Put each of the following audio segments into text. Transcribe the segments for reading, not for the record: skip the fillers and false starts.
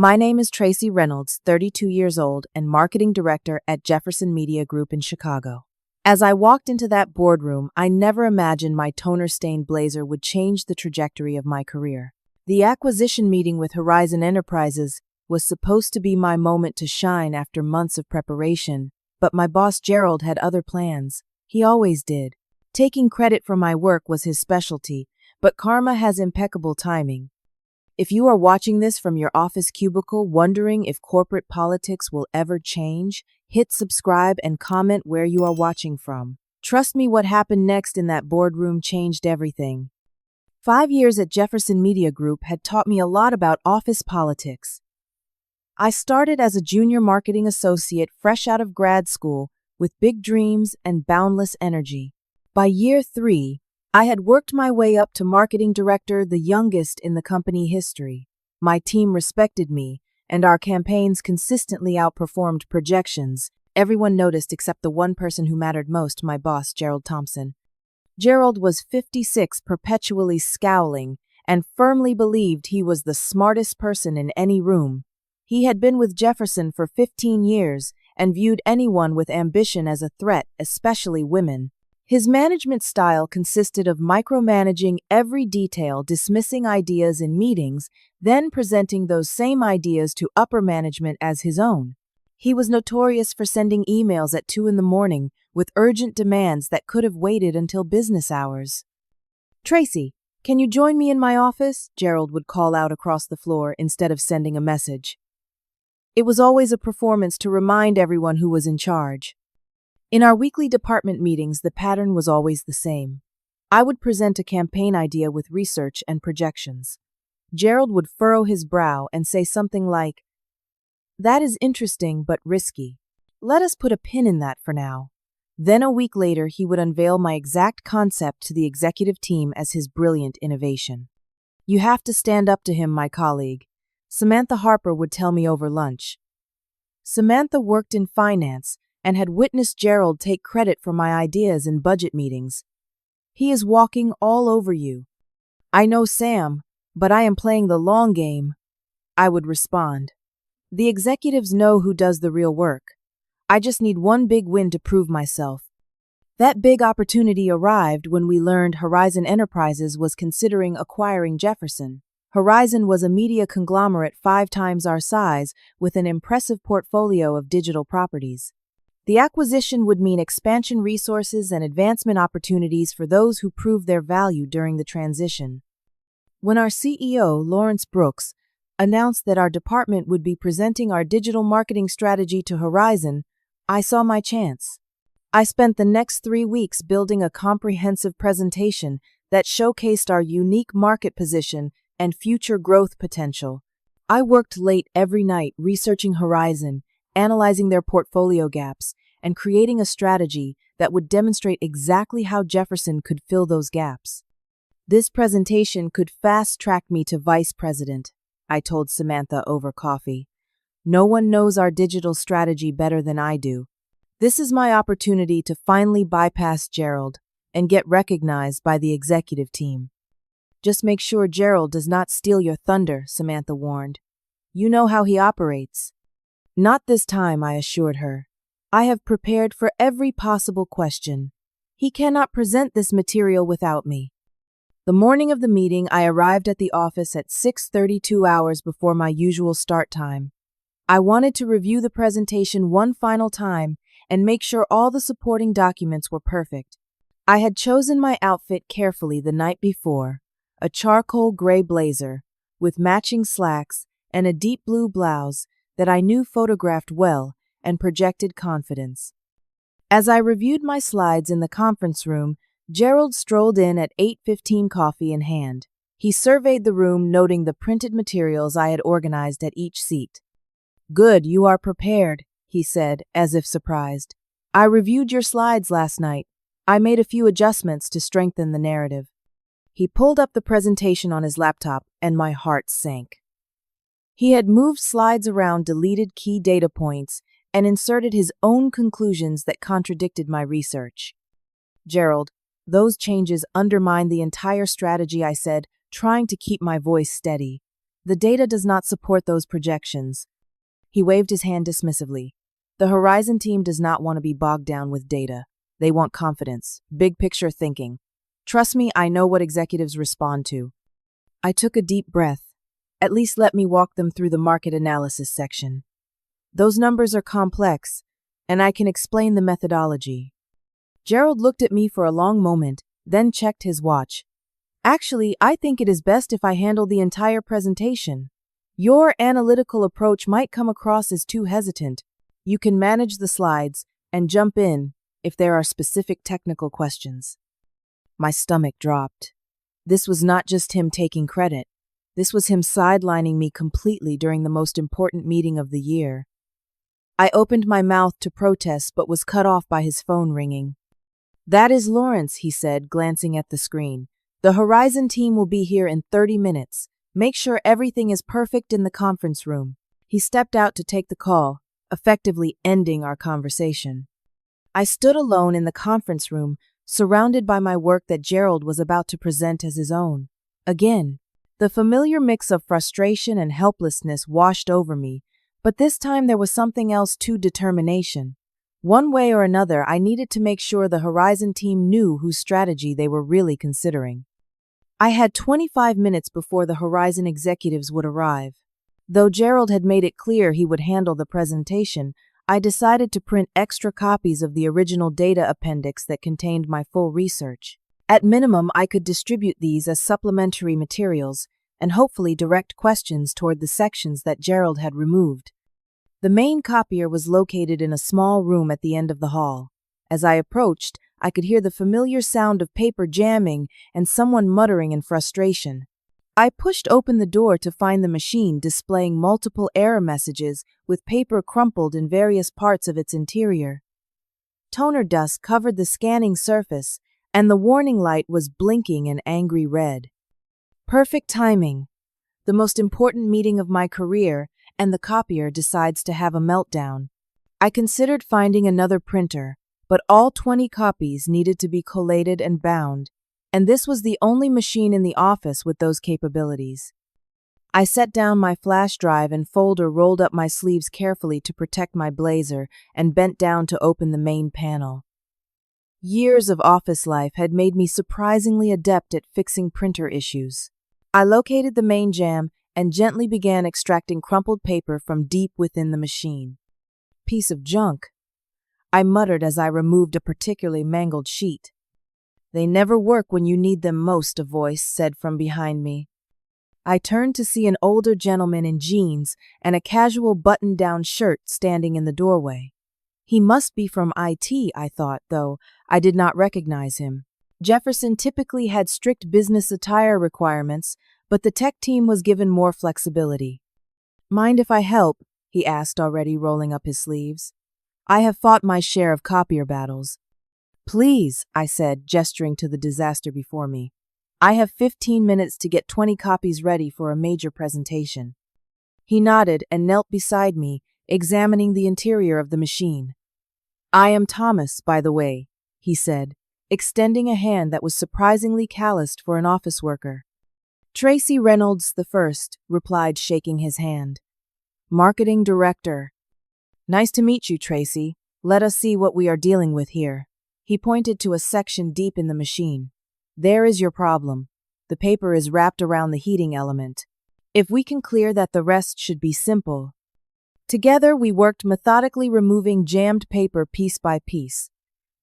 My name is Tracy Reynolds, 32 years old and marketing director at Jefferson Media Group in Chicago. As I walked into that boardroom, I never imagined my toner-stained blazer would change the trajectory of my career. The acquisition meeting with Horizon Enterprises was supposed to be my moment to shine after months of preparation, but my boss Gerald had other plans. He always did. Taking credit for my work was his specialty, but karma has impeccable timing. If you are watching this from your office cubicle wondering if corporate politics will ever change, hit subscribe and comment where you are watching from. Trust me, what happened next in that boardroom changed everything. 5 years at Jefferson Media Group had taught me a lot about office politics. I started as a junior marketing associate fresh out of grad school with big dreams and boundless energy. By year 3, I had worked my way up to marketing director, the youngest in the company history. My team respected me, and our campaigns consistently outperformed projections. Everyone noticed except the one person who mattered most, my boss, Gerald Thompson. Gerald was 56, perpetually scowling, and firmly believed he was the smartest person in any room. He had been with Jefferson for 15 years and viewed anyone with ambition as a threat, especially women. His management style consisted of micromanaging every detail, dismissing ideas in meetings, then presenting those same ideas to upper management as his own. He was notorious for sending emails at 2 a.m. with urgent demands that could have waited until business hours. "Tracy, can you join me in my office?" Gerald would call out across the floor instead of sending a message. It was always a performance to remind everyone who was in charge. In our weekly department meetings, the pattern was always the same. I would present a campaign idea with research and projections. Gerald would furrow his brow and say something like, "That is interesting but risky. Let us put a pin in that for now." Then a week later, he would unveil my exact concept to the executive team as his brilliant innovation. "You have to stand up to him," my colleague, Samantha Harper, would tell me over lunch. Samantha worked in finance and had witnessed Gerald take credit for my ideas in budget meetings. "He is walking all over you." "I know, Sam, but I am playing the long game," I would respond. "The executives know who does the real work. I just need one big win to prove myself." That big opportunity arrived when we learned Horizon Enterprises was considering acquiring Jefferson. Horizon was a media conglomerate 5 times our size with an impressive portfolio of digital properties. The acquisition would mean expansion resources and advancement opportunities for those who proved their value during the transition. When our CEO, Lawrence Brooks, announced that our department would be presenting our digital marketing strategy to Horizon, I saw my chance. I spent the next 3 weeks building a comprehensive presentation that showcased our unique market position and future growth potential. I worked late every night researching Horizon, analyzing their portfolio gaps, and creating a strategy that would demonstrate exactly how Jefferson could fill those gaps. "This presentation could fast-track me to vice president," I told Samantha over coffee. "No one knows our digital strategy better than I do. This is my opportunity to finally bypass Gerald and get recognized by the executive team." "Just make sure Gerald does not steal your thunder," Samantha warned. "You know how he operates." "Not this time," I assured her. "I have prepared for every possible question. He cannot present this material without me." The morning of the meeting, I arrived at the office at 6:30, 2 hours before my usual start time. I wanted to review the presentation one final time and make sure all the supporting documents were perfect. I had chosen my outfit carefully the night before, a charcoal gray blazer with matching slacks and a deep blue blouse that I knew photographed well and projected confidence. As I reviewed my slides in the conference room, Gerald strolled in at 8:15, coffee in hand. He surveyed the room, noting the printed materials I had organized at each seat. "Good, you are prepared," he said, as if surprised. "I reviewed your slides last night. I made a few adjustments to strengthen the narrative." He pulled up the presentation on his laptop, and my heart sank. He had moved slides around, deleted key data points, and inserted his own conclusions that contradicted my research. "Gerald, those changes undermine the entire strategy," I said, trying to keep my voice steady. The data does not support those projections. He waved his hand dismissively. The Horizon team does not want to be bogged down with data. They want confidence, big picture thinking. Trust me, I know what executives respond to. I took a deep breath. At least let me walk them through the market analysis section. Those numbers are complex, and I can explain the methodology. Gerald looked at me for a long moment, then checked his watch. Actually, I think it is best if I handle the entire presentation. Your analytical approach might come across as too hesitant. You can manage the slides and jump in if there are specific technical questions. My stomach dropped. This was not just him taking credit. This was him sidelining me completely during the most important meeting of the year. I opened my mouth to protest but was cut off by his phone ringing. "That is Lawrence," he said, glancing at the screen. "The Horizon team will be here in 30 minutes. Make sure everything is perfect in the conference room." He stepped out to take the call, effectively ending our conversation. I stood alone in the conference room, surrounded by my work that Gerald was about to present as his own. Again, the familiar mix of frustration and helplessness washed over me, but this time there was something else too: determination. One way or another, I needed to make sure the Horizon team knew whose strategy they were really considering. I had 25 minutes before the Horizon executives would arrive. Though Gerald had made it clear he would handle the presentation, I decided to print extra copies of the original data appendix that contained my full research. At minimum, I could distribute these as supplementary materials and hopefully direct questions toward the sections that Gerald had removed. The main copier was located in a small room at the end of the hall. As I approached, I could hear the familiar sound of paper jamming and someone muttering in frustration. I pushed open the door to find the machine displaying multiple error messages with paper crumpled in various parts of its interior. Toner dust covered the scanning surface, and the warning light was blinking an angry red. Perfect timing. The most important meeting of my career, and the copier decides to have a meltdown. I considered finding another printer, but all 20 copies needed to be collated and bound, and this was the only machine in the office with those capabilities. I set down my flash drive and folder, rolled up my sleeves carefully to protect my blazer, and bent down to open the main panel. Years of office life had made me surprisingly adept at fixing printer issues. I located the main jam and gently began extracting crumpled paper from deep within the machine. "Piece of junk," I muttered as I removed a particularly mangled sheet. "They never work when you need them most," a voice said from behind me. I turned to see an older gentleman in jeans and a casual button-down shirt standing in the doorway. He must be from IT, I thought, though I did not recognize him. Jefferson typically had strict business attire requirements, but the tech team was given more flexibility. "Mind if I help?" he asked, already rolling up his sleeves. "I have fought my share of copier battles." "Please," I said, gesturing to the disaster before me. "I have 15 minutes to get 20 copies ready for a major presentation." He nodded and knelt beside me, examining the interior of the machine. "I am Thomas, by the way," he said, extending a hand that was surprisingly calloused for an office worker. "Tracy Reynolds the First," replied, shaking his hand. "Marketing Director." "Nice to meet you, Tracy. Let us see what we are dealing with here." He pointed to a section deep in the machine. "There is your problem. The paper is wrapped around the heating element. If we can clear that, the rest should be simple." Together, we worked methodically, removing jammed paper piece by piece.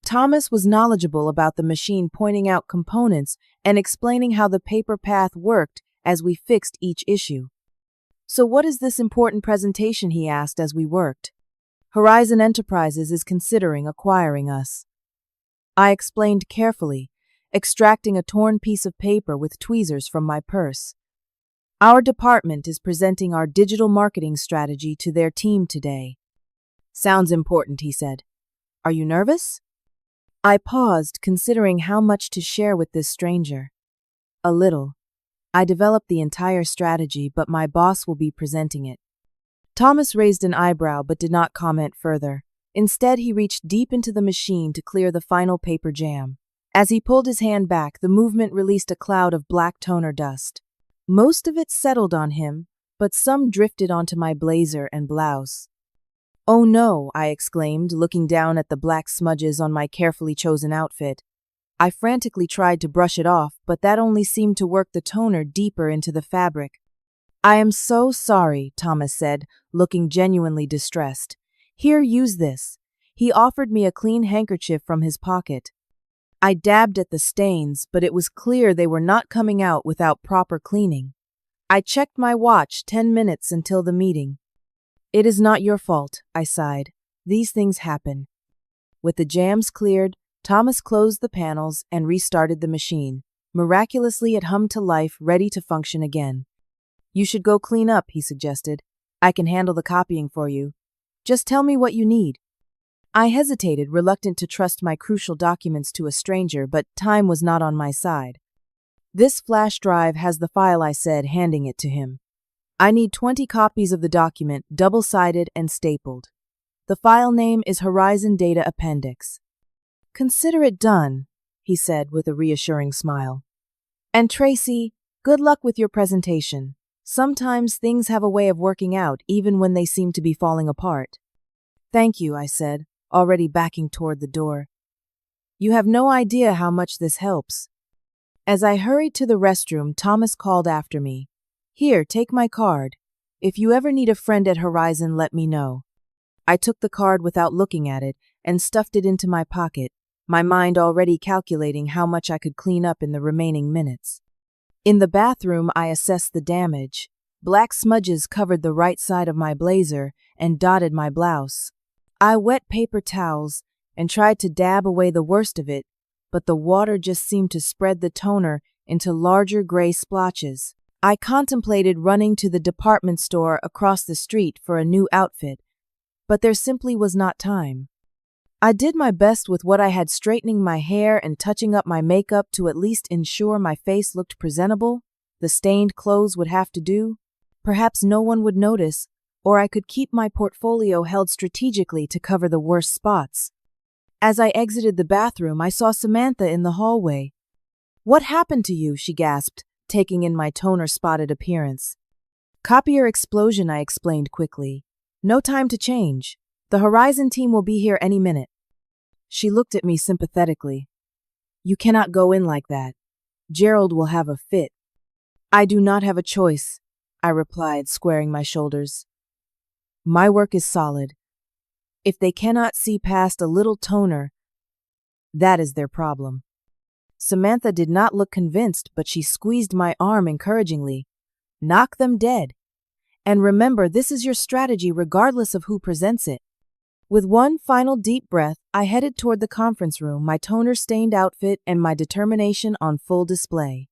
Thomas was knowledgeable about the machine, pointing out components and explaining how the paper path worked as we fixed each issue. "So what is this important presentation?" he asked as we worked. "Horizon Enterprises is considering acquiring us." I explained carefully, extracting a torn piece of paper with tweezers from my purse. "Our department is presenting our digital marketing strategy to their team today." "Sounds important," he said. "Are you nervous?" I paused, considering how much to share with this stranger. "A little. I developed the entire strategy, but my boss will be presenting it." Thomas raised an eyebrow but did not comment further. Instead, he reached deep into the machine to clear the final paper jam. As he pulled his hand back, the movement released a cloud of black toner dust. Most of it settled on him, but some drifted onto my blazer and blouse. "Oh no," I exclaimed, looking down at the black smudges on my carefully chosen outfit. I frantically tried to brush it off, but that only seemed to work the toner deeper into the fabric. "I am so sorry," Thomas said, looking genuinely distressed. "Here, use this." He offered me a clean handkerchief from his pocket. I dabbed at the stains, but it was clear they were not coming out without proper cleaning. I checked my watch, 10 minutes until the meeting. "It is not your fault," I sighed. "These things happen." With the jams cleared, Thomas closed the panels and restarted the machine. Miraculously, it hummed to life, ready to function again. "You should go clean up," he suggested. "I can handle the copying for you. Just tell me what you need." I hesitated, reluctant to trust my crucial documents to a stranger, but time was not on my side. "This flash drive has the file," I said, handing it to him. "I need 20 copies of the document, double-sided and stapled. The file name is Horizon Data Appendix." "Consider it done," he said with a reassuring smile. "And Tracy, good luck with your presentation. Sometimes things have a way of working out, even when they seem to be falling apart." "Thank you," I said, already backing toward the door. "You have no idea how much this helps." As I hurried to the restroom, Thomas called after me. "Here, take my card. If you ever need a friend at Horizon, let me know." I took the card without looking at it and stuffed it into my pocket, my mind already calculating how much I could clean up in the remaining minutes. In the bathroom, I assessed the damage. Black smudges covered the right side of my blazer and dotted my blouse. I wet paper towels and tried to dab away the worst of it, but the water just seemed to spread the toner into larger gray splotches. I contemplated running to the department store across the street for a new outfit, but there simply was not time. I did my best with what I had, straightening my hair and touching up my makeup to at least ensure my face looked presentable. The stained clothes would have to do. Perhaps no one would notice, or I could keep my portfolio held strategically to cover the worst spots. As I exited the bathroom, I saw Samantha in the hallway. "What happened to you?" she gasped, taking in my toner-spotted appearance. "Copier explosion," I explained quickly. "No time to change. The Horizon team will be here any minute." She looked at me sympathetically. "You cannot go in like that. Gerald will have a fit." "I do not have a choice," I replied, squaring my shoulders. "My work is solid. If they cannot see past a little toner, that is their problem." Samantha did not look convinced, but she squeezed my arm encouragingly. "Knock them dead. And remember, this is your strategy regardless of who presents it." With one final deep breath, I headed toward the conference room, my toner-stained outfit and my determination on full display.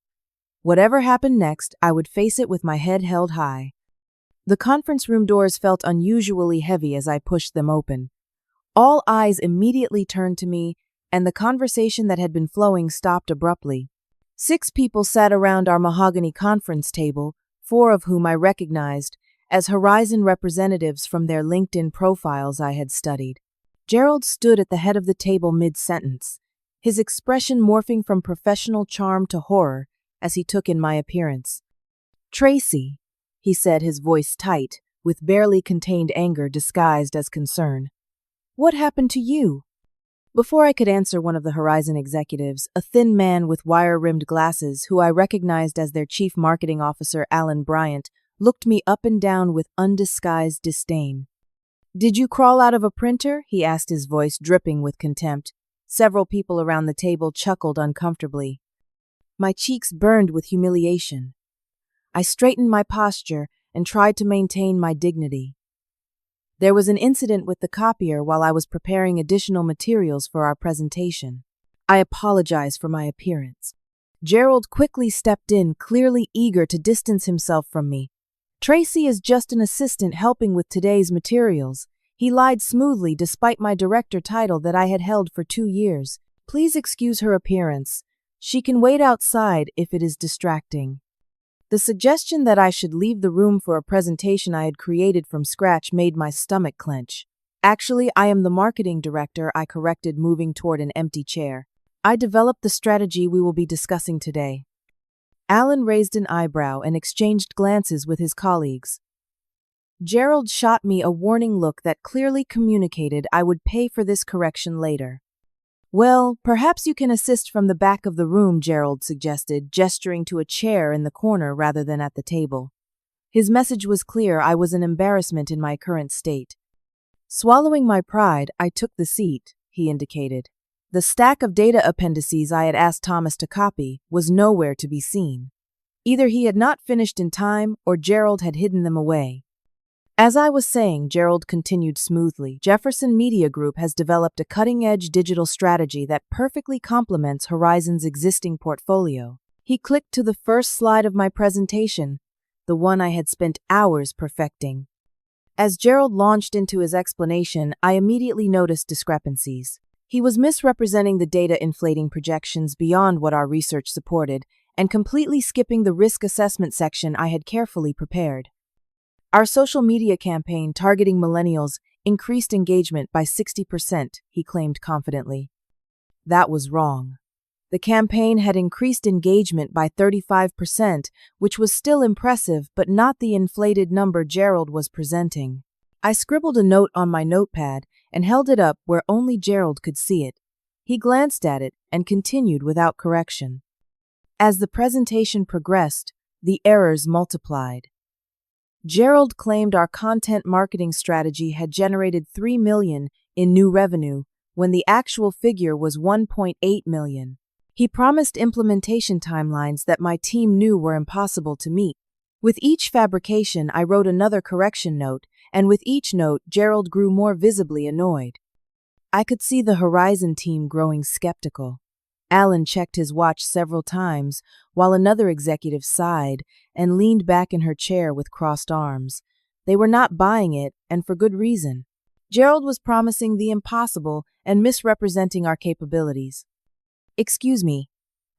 Whatever happened next, I would face it with my head held high. The conference room doors felt unusually heavy as I pushed them open. All eyes immediately turned to me, and the conversation that had been flowing stopped abruptly. 6 people sat around our mahogany conference table, 4 of whom I recognized as Horizon representatives from their LinkedIn profiles I had studied. Gerald stood at the head of the table mid-sentence, his expression morphing from professional charm to horror as he took in my appearance. "Tracy," he said, his voice tight, with barely contained anger disguised as concern. "What happened to you?" Before I could answer, one of the Horizon executives, a thin man with wire-rimmed glasses who I recognized as their chief marketing officer, Alan Bryant, looked me up and down with undisguised disdain. "Did you crawl out of a printer?" he asked, his voice dripping with contempt. Several people around the table chuckled uncomfortably. My cheeks burned with humiliation. I straightened my posture and tried to maintain my dignity. There was an incident with the copier while I was preparing additional materials for our presentation. I apologize for my appearance. Gerald quickly stepped in, clearly eager to distance himself from me. "Tracy is just an assistant helping with today's materials." He lied smoothly despite my director title that I had held for 2 years. "Please excuse her appearance. She can wait outside if it is distracting." The suggestion that I should leave the room for a presentation I had created from scratch made my stomach clench. "Actually, I am the marketing director," I corrected, moving toward an empty chair. "I developed the strategy we will be discussing today." Alan raised an eyebrow and exchanged glances with his colleagues. Gerald shot me a warning look that clearly communicated I would pay for this correction later. Well, perhaps you can assist from the back of the room, Gerald suggested, gesturing to a chair in the corner rather than at the table. His message was clear: I was an embarrassment in my current state. Swallowing my pride, I took the seat, he indicated. The stack of data appendices I had asked Thomas to copy was nowhere to be seen. Either he had not finished in time or Gerald had hidden them away. As I was saying, Gerald continued smoothly, Jefferson Media Group has developed a cutting-edge digital strategy that perfectly complements Horizon's existing portfolio. He clicked to the first slide of my presentation, the one I had spent hours perfecting. As Gerald launched into his explanation, I immediately noticed discrepancies. He was misrepresenting the data, inflating projections beyond what our research supported, and completely skipping the risk assessment section I had carefully prepared. Our social media campaign targeting millennials increased engagement by 60%, he claimed confidently. That was wrong. The campaign had increased engagement by 35%, which was still impressive but not the inflated number Gerald was presenting. I scribbled a note on my notepad and held it up where only Gerald could see it. He glanced at it and continued without correction. As the presentation progressed, the errors multiplied. Gerald claimed our content marketing strategy had generated $3 million in new revenue when the actual figure was $1.8 million. He promised implementation timelines that my team knew were impossible to meet. With each fabrication, I wrote another correction note, and with each note, Gerald grew more visibly annoyed. I could see the Horizon team growing skeptical. Alan checked his watch several times, while another executive sighed and leaned back in her chair with crossed arms. They were not buying it, and for good reason. Gerald was promising the impossible and misrepresenting our capabilities. Excuse me.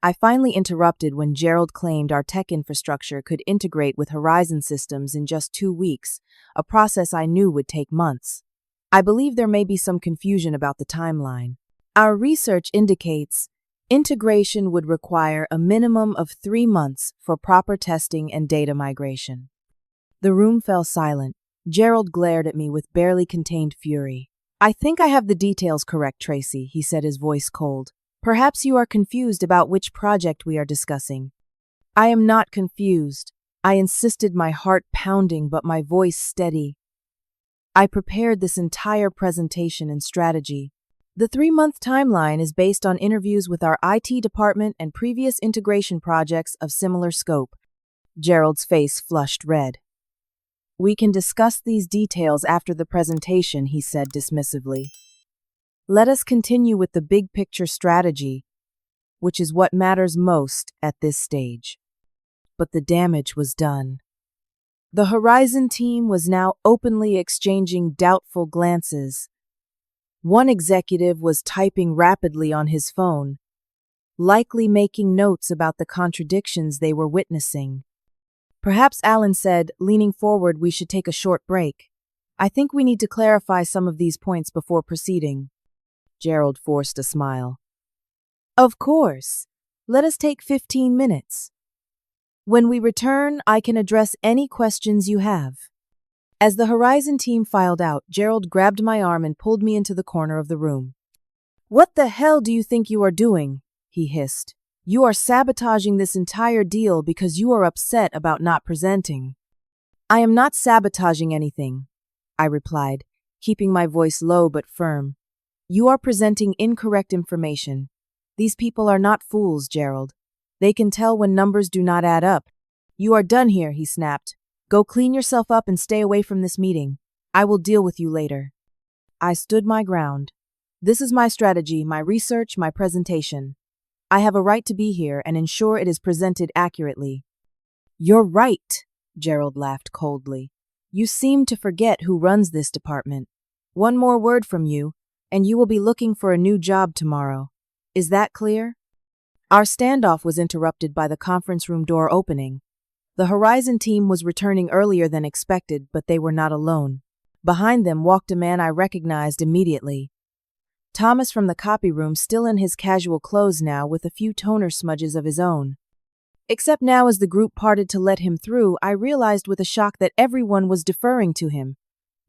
I finally interrupted when Gerald claimed our tech infrastructure could integrate with Horizon systems in just 2 weeks, a process I knew would take months. I believe there may be some confusion about the timeline. Our research indicates integration would require a minimum of 3 months for proper testing and data migration. The room fell silent. Gerald glared at me with barely contained fury. I think I have the details correct, Tracy, he said, his voice cold. Perhaps you are confused about which project we are discussing. I am not confused. I insisted, my heart pounding but my voice steady. I prepared this entire presentation and strategy. The 3-month timeline is based on interviews with our IT department and previous integration projects of similar scope. Gerald's face flushed red. We can discuss these details after the presentation, he said dismissively. Let us continue with the big picture strategy, which is what matters most at this stage. But the damage was done. The Horizon team was now openly exchanging doubtful glances. One executive was typing rapidly on his phone, likely making notes about the contradictions they were witnessing. Perhaps Alan said, leaning forward, we should take a short break. I think we need to clarify some of these points before proceeding. Gerald forced a smile. Of course. Let us take 15 minutes. When we return, I can address any questions you have. As the Horizon team filed out, Gerald grabbed my arm and pulled me into the corner of the room. What the hell do you think you are doing? He hissed. You are sabotaging this entire deal because you are upset about not presenting. I am not sabotaging anything, I replied, keeping my voice low but firm. You are presenting incorrect information. These people are not fools, Gerald. They can tell when numbers do not add up. You are done here, he snapped. Go clean yourself up and stay away from this meeting. I will deal with you later. I stood my ground. This is my strategy, my research, my presentation. I have a right to be here and ensure it is presented accurately. You're right, Gerald laughed coldly. You seem to forget who runs this department. One more word from you, and you will be looking for a new job tomorrow. Is that clear? Our standoff was interrupted by the conference room door opening. The Horizon team was returning earlier than expected, but they were not alone. Behind them walked a man I recognized immediately. Thomas from the copy room, still in his casual clothes now with a few toner smudges of his own. Except now, as the group parted to let him through, I realized with a shock that everyone was deferring to him.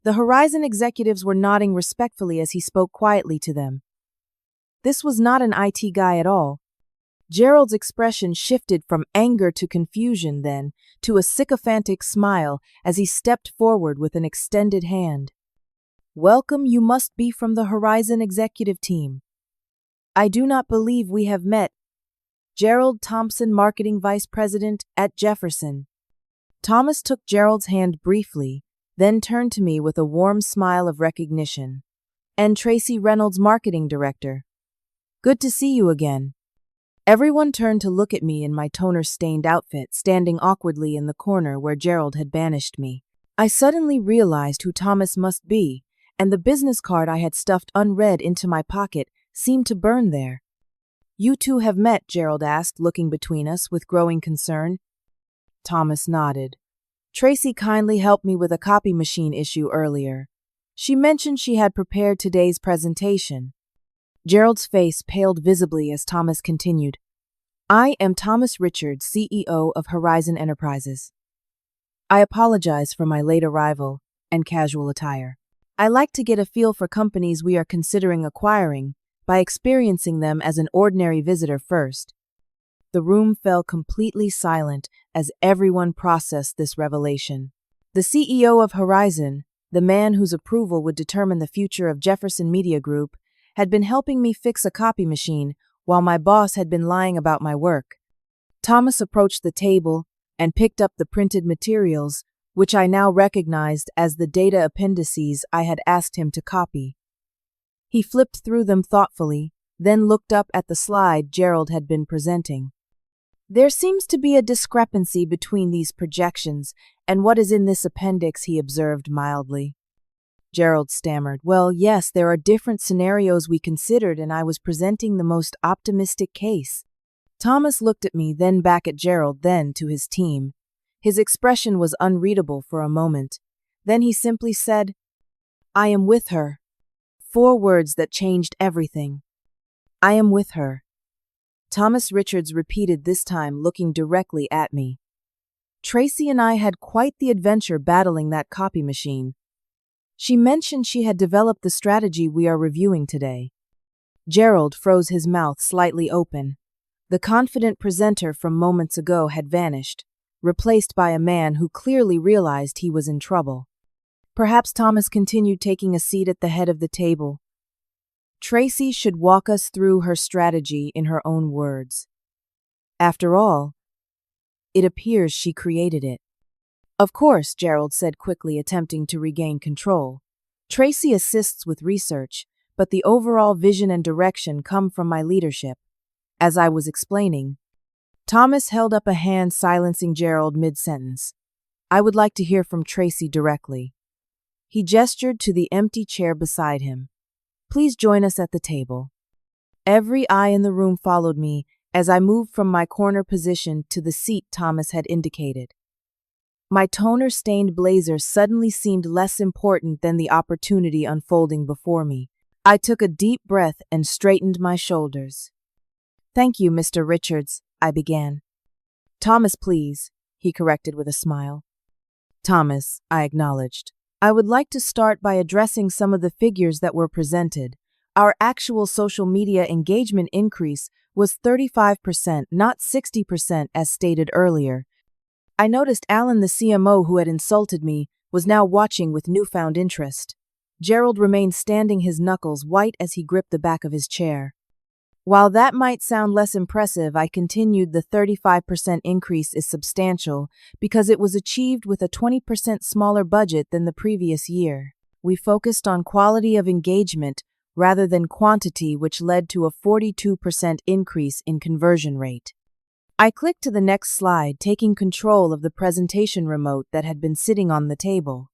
The Horizon executives were nodding respectfully as he spoke quietly to them. This was not an IT guy at all. Gerald's expression shifted from anger to confusion, then to a sycophantic smile as he stepped forward with an extended hand. "Welcome, you must be from the Horizon executive team. I do not believe we have met. Gerald Thompson, Marketing Vice President at Jefferson." Thomas took Gerald's hand briefly, then turned to me with a warm smile of recognition. "And Tracy Reynolds, Marketing Director. Good to see you again." Everyone turned to look at me in my toner-stained outfit, standing awkwardly in the corner where Gerald had banished me. I suddenly realized who Thomas must be, and the business card I had stuffed unread into my pocket seemed to burn there. "You two have met?" Gerald asked, looking between us with growing concern. Thomas nodded. "Tracy kindly helped me with a copy machine issue earlier. She mentioned she had prepared today's presentation." Gerald's face paled visibly as Thomas continued. "I am Thomas Richards, CEO of Horizon Enterprises. I apologize for my late arrival and casual attire. I like to get a feel for companies we are considering acquiring by experiencing them as an ordinary visitor first." The room fell completely silent as everyone processed this revelation. The CEO of Horizon, the man whose approval would determine the future of Jefferson Media Group, had been helping me fix a copy machine while my boss had been lying about my work. Thomas approached the table and picked up the printed materials, which I now recognized as the data appendices I had asked him to copy. He flipped through them thoughtfully, then looked up at the slide Gerald had been presenting. "There seems to be a discrepancy between these projections and what is in this appendix," he observed mildly. Gerald stammered, "Well, yes, there are different scenarios we considered, and I was presenting the most optimistic case." Thomas looked at me, then back at Gerald, then to his team. His expression was unreadable for a moment. Then he simply said, "I am with her." 4 words that changed everything. "I am with her." Thomas Richards repeated, this time looking directly at me. "Tracy and I had quite the adventure battling that copy machine. She mentioned she had developed the strategy we are reviewing today." Gerald froze, his mouth slightly open. The confident presenter from moments ago had vanished, replaced by a man who clearly realized he was in trouble. Perhaps Thomas continued, taking a seat at the head of the table. "Tracy should walk us through her strategy in her own words. After all, it appears she created it." "Of course," Gerald said quickly, attempting to regain control. "Tracy assists with research, but the overall vision and direction come from my leadership." As I was explaining, Thomas held up a hand, silencing Gerald mid-sentence. "I would like to hear from Tracy directly." He gestured to the empty chair beside him. "Please join us at the table." Every eye in the room followed me as I moved from my corner position to the seat Thomas had indicated. My toner-stained blazer suddenly seemed less important than the opportunity unfolding before me. I took a deep breath and straightened my shoulders. "Thank you, Mr. Richards," I began. "Thomas, please," he corrected with a smile. "Thomas," I acknowledged. "I would like to start by addressing some of the figures that were presented. Our actual social media engagement increase was 35%, not 60% as stated earlier. I noticed Alan, the CMO who had insulted me, was now watching with newfound interest." Gerald remained standing, his knuckles white as he gripped the back of his chair. "While that might sound less impressive," I continued, "the 35% increase is substantial because it was achieved with a 20% smaller budget than the previous year. We focused on quality of engagement rather than quantity, which led to a 42% increase in conversion rate." I clicked to the next slide, taking control of the presentation remote that had been sitting on the table.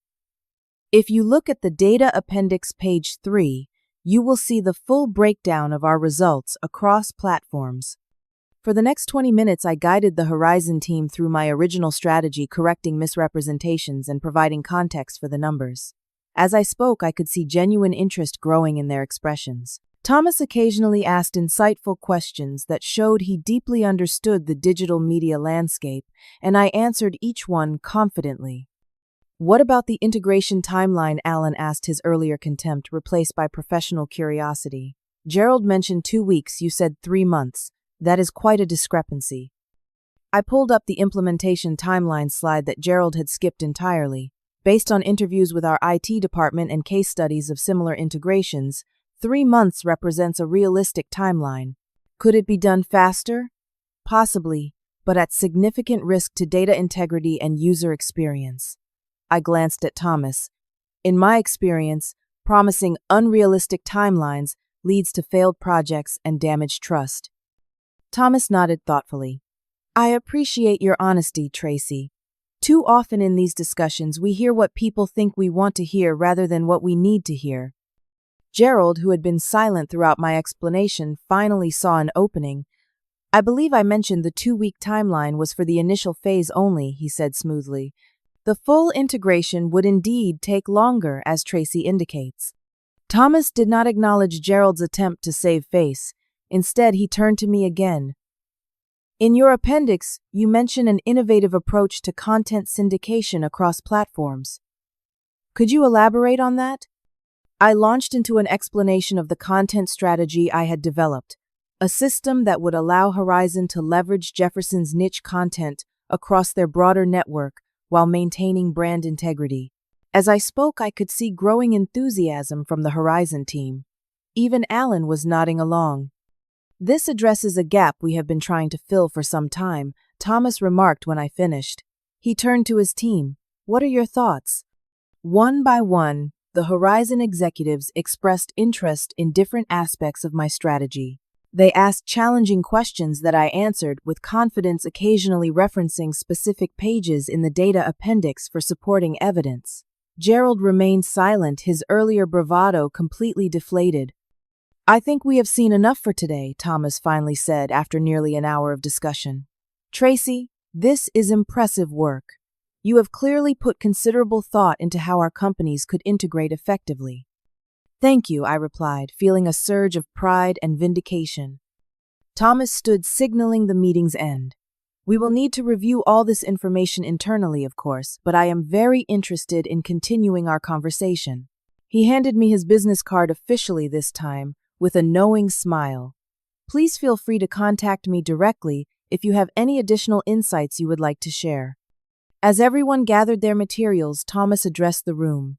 If you look at the data appendix, page 3, you will see the full breakdown of our results across platforms. For the next 20 minutes, I guided the Horizon team through my original strategy, correcting misrepresentations and providing context for the numbers. As I spoke, I could see genuine interest growing in their expressions. Thomas occasionally asked insightful questions that showed he deeply understood the digital media landscape, and I answered each one confidently. What about the integration timeline? Alan asked, his earlier contempt replaced by professional curiosity. Gerald mentioned 2 weeks, you said 3 months. That is quite a discrepancy. I pulled up the implementation timeline slide that Gerald had skipped entirely. Based on interviews with our IT department and case studies of similar integrations, 3 months represents a realistic timeline. Could it be done faster? Possibly, but at significant risk to data integrity and user experience. I glanced at Thomas. In my experience, promising unrealistic timelines leads to failed projects and damaged trust. Thomas nodded thoughtfully. I appreciate your honesty, Tracy. Too often in these discussions, we hear what people think we want to hear rather than what we need to hear. Gerald, who had been silent throughout my explanation, finally saw an opening. I believe I mentioned the 2-week timeline was for the initial phase only, he said smoothly. The full integration would indeed take longer, as Tracy indicates. Thomas did not acknowledge Gerald's attempt to save face. Instead, he turned to me again. In your appendix, you mention an innovative approach to content syndication across platforms. Could you elaborate on that? I launched into an explanation of the content strategy I had developed, a system that would allow Horizon to leverage Jefferson's niche content across their broader network while maintaining brand integrity. As I spoke, I could see growing enthusiasm from the Horizon team. Even Alan was nodding along. This addresses a gap we have been trying to fill for some time, Thomas remarked when I finished. He turned to his team. What are your thoughts? One by one, the Horizon executives expressed interest in different aspects of my strategy. They asked challenging questions that I answered with confidence, occasionally referencing specific pages in the data appendix for supporting evidence. Gerald remained silent, his earlier bravado completely deflated. I think we have seen enough for today, Thomas finally said after nearly an hour of discussion. Tracy, this is impressive work. You have clearly put considerable thought into how our companies could integrate effectively. Thank you, I replied, feeling a surge of pride and vindication. Thomas stood, signaling the meeting's end. We will need to review all this information internally, of course, but I am very interested in continuing our conversation. He handed me his business card officially this time, with a knowing smile. Please feel free to contact me directly if you have any additional insights you would like to share. As everyone gathered their materials, Thomas addressed the room.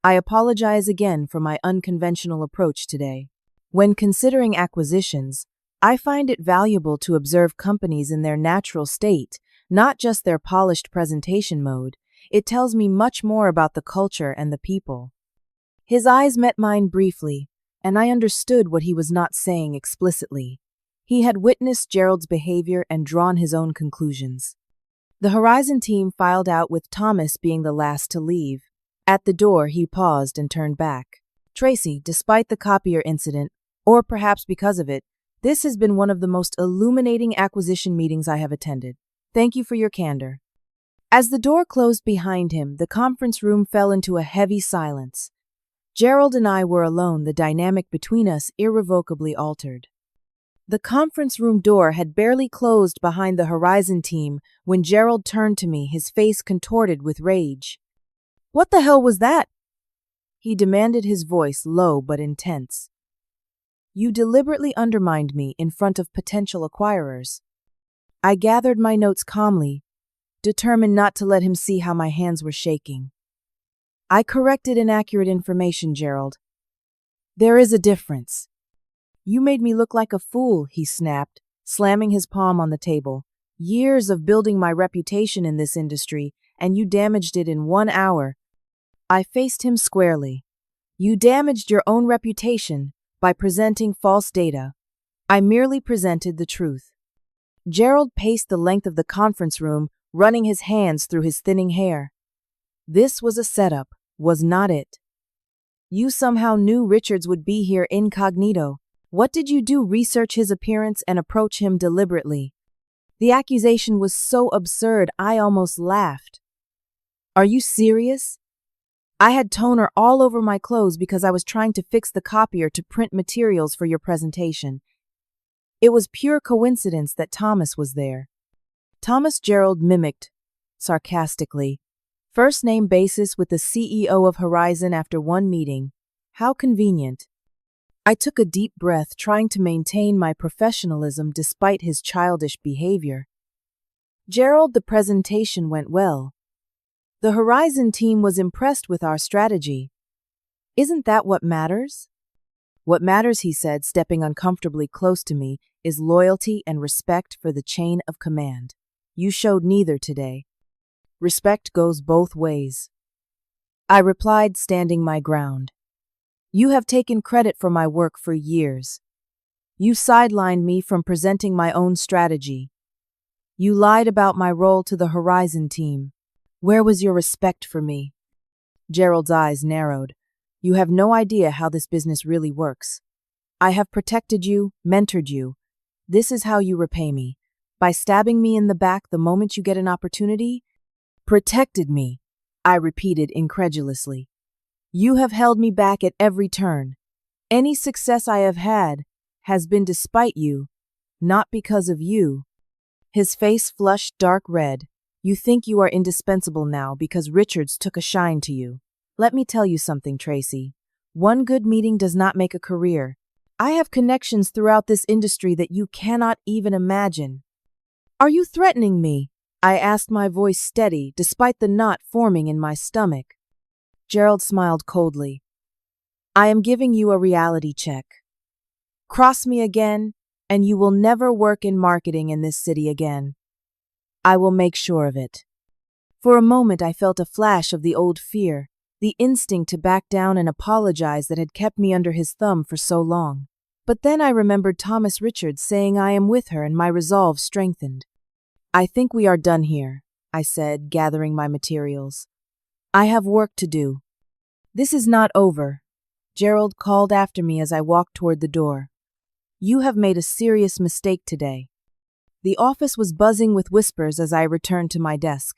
I apologize again for my unconventional approach today. When considering acquisitions, I find it valuable to observe companies in their natural state, not just their polished presentation mode. It tells me much more about the culture and the people. His eyes met mine briefly, and I understood what he was not saying explicitly. He had witnessed Gerald's behavior and drawn his own conclusions. The Horizon team filed out, with Thomas being the last to leave. At the door, he paused and turned back. Tracy, despite the Copier incident, or perhaps because of it, this has been one of the most illuminating acquisition meetings I have attended. Thank you for your candor. As the door closed behind him, the conference room fell into a heavy silence. Gerald and I were alone, the dynamic between us irrevocably altered. The conference room door had barely closed behind the Horizon team when Gerald turned to me, his face contorted with rage. What the hell was that? He demanded, his voice low but intense. You deliberately undermined me in front of potential acquirers. I gathered my notes calmly, determined not to let him see how my hands were shaking. I corrected inaccurate information, Gerald. There is a difference. You made me look like a fool, he snapped, slamming his palm on the table. Years of building my reputation in this industry, and you damaged it in 1 hour. I faced him squarely. You damaged your own reputation by presenting false data. I merely presented the truth. Gerald paced the length of the conference room, running his hands through his thinning hair. This was a setup, was not it? You somehow knew Richards would be here incognito. What did you do? Research his appearance and approach him deliberately? The accusation was so absurd, I almost laughed. Are you serious? I had toner all over my clothes because I was trying to fix the copier to print materials for your presentation. It was pure coincidence that Thomas was there. Thomas, Gerald mimicked, sarcastically. First name basis with the CEO of Horizon after one meeting. How convenient. I took a deep breath, trying to maintain my professionalism despite his childish behavior. Gerald, the presentation went well. The Horizon team was impressed with our strategy. Isn't that what matters? What matters, he said, stepping uncomfortably close to me, is loyalty and respect for the chain of command. You showed neither today. Respect goes both ways. I replied, standing my ground. You have taken credit for my work for years. You sidelined me from presenting my own strategy. You lied about my role to the Horizon team. Where was your respect for me? Gerald's eyes narrowed. You have no idea how this business really works. I have protected you, mentored you. This is how you repay me. By stabbing me in the back the moment you get an opportunity? Protected me, I repeated incredulously. You have held me back at every turn. Any success I have had has been despite you, not because of you. His face flushed dark red. You think you are indispensable now because Richards took a shine to you. Let me tell you something, Tracy. One good meeting does not make a career. I have connections throughout this industry that you cannot even imagine. Are you threatening me? I asked, my voice steady, despite the knot forming in my stomach. Gerald smiled coldly. I am giving you a reality check. Cross me again, and you will never work in marketing in this city again. I will make sure of it. For a moment I felt a flash of the old fear, the instinct to back down and apologize that had kept me under his thumb for so long. But then I remembered Thomas Richards saying I am with her, and my resolve strengthened. I think we are done here, I said, gathering my materials. I have work to do. This is not over, Gerald called after me as I walked toward the door. You have made a serious mistake today. The office was buzzing with whispers as I returned to my desk.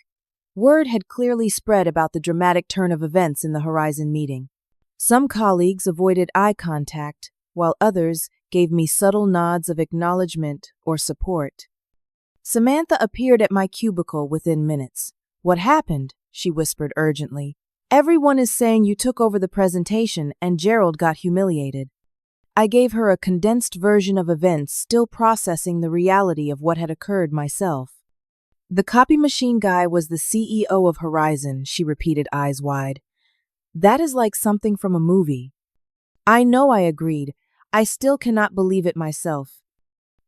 Word had clearly spread about the dramatic turn of events in the Horizon meeting. Some colleagues avoided eye contact, while others gave me subtle nods of acknowledgement or support. Samantha appeared at my cubicle within minutes. What happened? She whispered urgently. Everyone is saying you took over the presentation and Gerald got humiliated. I gave her a condensed version of events, still processing the reality of what had occurred myself. The copy machine guy was the CEO of Horizon, she repeated, eyes wide. That is like something from a movie. I know, I agreed. I still cannot believe it myself.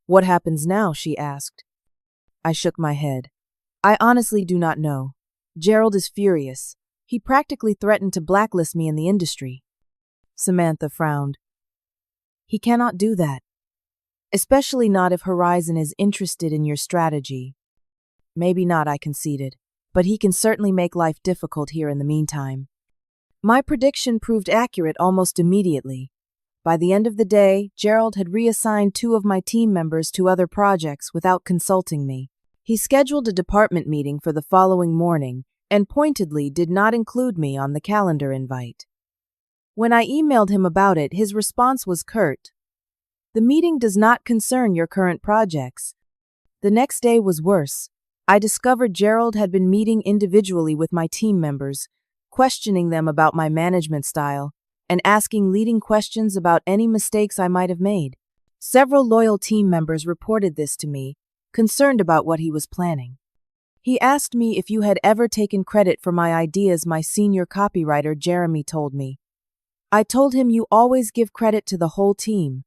What happens now? She asked. I shook my head. I honestly do not know. Gerald is furious. He practically threatened to blacklist me in the industry. Samantha frowned. He cannot do that. Especially not if Horizon is interested in your strategy. Maybe not, I conceded, but he can certainly make life difficult here in the meantime. My prediction proved accurate almost immediately. By the end of the day, Gerald had reassigned 2 of my team members to other projects without consulting me. He scheduled a department meeting for the following morning and pointedly did not include me on the calendar invite. When I emailed him about it, his response was curt. The meeting does not concern your current projects. The next day was worse. I discovered Gerald had been meeting individually with my team members, questioning them about my management style, and asking leading questions about any mistakes I might have made. Several loyal team members reported this to me, concerned about what he was planning. He asked me if you had ever taken credit for my ideas. My senior copywriter, Jeremy, told me. I told him you always give credit to the whole team.